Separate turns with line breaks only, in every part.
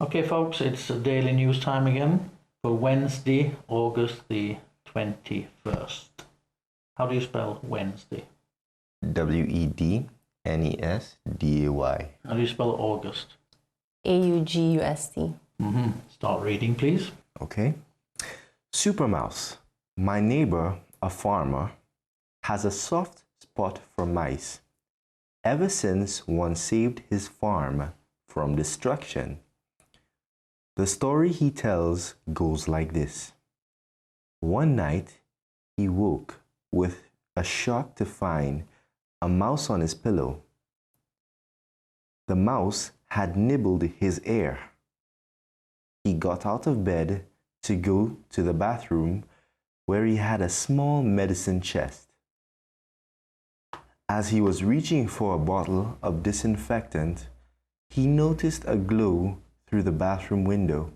Okay, folks, it's daily news time again for Wednesday, August the 21st. How do you spell Wednesday?
Wednesday.
How do you spell August?
August.
Start reading, please.
Okay. Super Mouse. My neighbor, a farmer, has a soft spot for mice. Ever since one saved his farm from destruction. The story he tells goes like this. One night, he woke with a shock to find a mouse on his pillow. The mouse had nibbled his ear. He got out of bed to go to the bathroom where he had a small medicine chest. As he was reaching for a bottle of disinfectant, he noticed a glow through the bathroom window.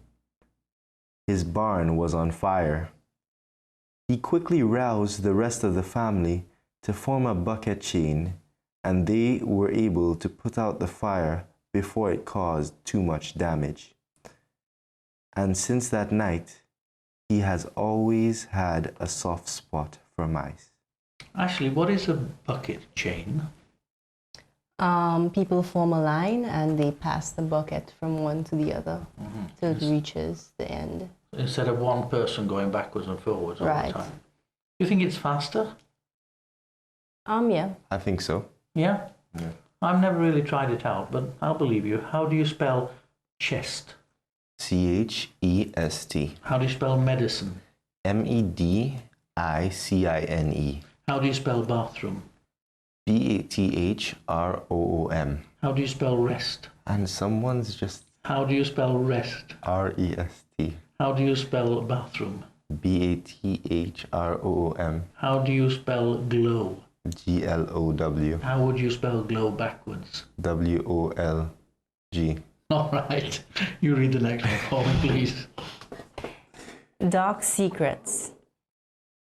His barn was on fire. He quickly roused the rest of the family to form a bucket chain, and they were able to put out the fire before it caused too much damage. And since that night, he has always had a soft spot for mice.
Actually, what is a bucket chain?
People form a line and they pass the bucket from one to the other till it reaches the end.
Instead of one person going backwards and forwards all the time. Do you think it's faster?
Yeah.
I think so.
Yeah?
Yeah.
I've never really tried it out, but I'll believe you. How do you spell chest?
Chest.
How do you spell medicine?
Medicine.
How do you spell bathroom?
Bathroom.
How do you spell rest?
And someone's just
How do you spell rest?
rest.
How do you spell bathroom?
bathroom.
How do you spell glow?
glow.
How would you spell glow backwards?
wolg.
All right. You read the next one for me, please.
Dark secrets.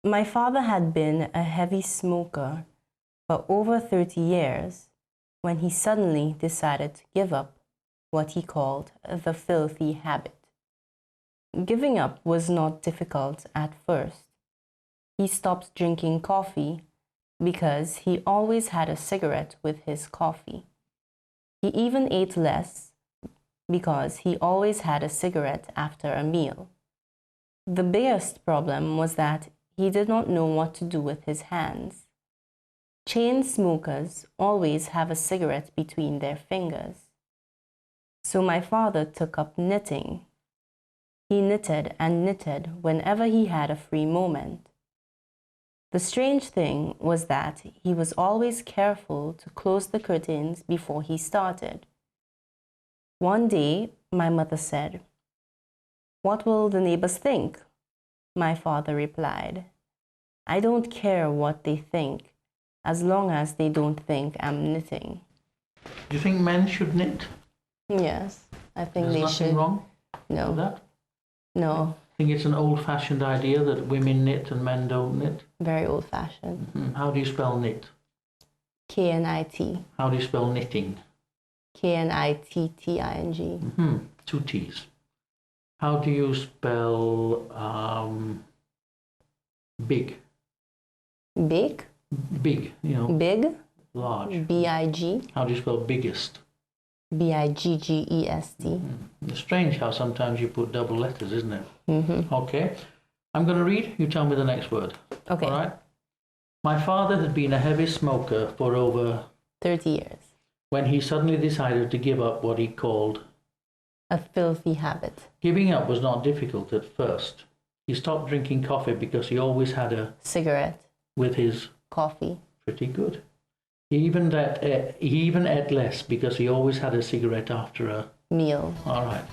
My father had been a heavy smoker for over 30 years when he suddenly decided to give up what he called the filthy habit. Giving up was not difficult at first. He stopped drinking coffee because he always had a cigarette with his coffee. He even ate less because he always had a cigarette after a meal. The biggest problem was that he did not know what to do with his hands. Chain smokers always have a cigarette between their fingers. So my father took up knitting. He knitted and knitted whenever he had a free moment. The strange thing was that he was always careful to close the curtains before he started. One day, my mother said, "What will the neighbors think?" My father replied, "I don't care what they think, as long as they don't think I'm knitting."
Do you think men should knit?
Yes, I think
There's
they
nothing
should.
wrong
No,
with that?
no,
I think it's an old-fashioned idea that women knit and men don't knit.
very old-fashioned.
How do you spell knit?
Knit.
How do you spell knitting?
Knitting.
Two T's. How do you spell big?
Big?
Big, you know,
Big?
large.
B-I-G?
How do you spell biggest?
B-I-G-G-E-S-T.
It's strange how sometimes you put double letters, isn't it? Okay. I'm going to read. You tell me the next word.
Okay.
All right. My father had been a heavy smoker for over
30 years.
when he suddenly decided to give up what he called.
A filthy habit.
Giving up was not difficult at first. He stopped drinking coffee because he always had a
Cigarette.
with his
Coffee.
pretty good. He even ate less because he always had a cigarette after a.
Meal.
All right.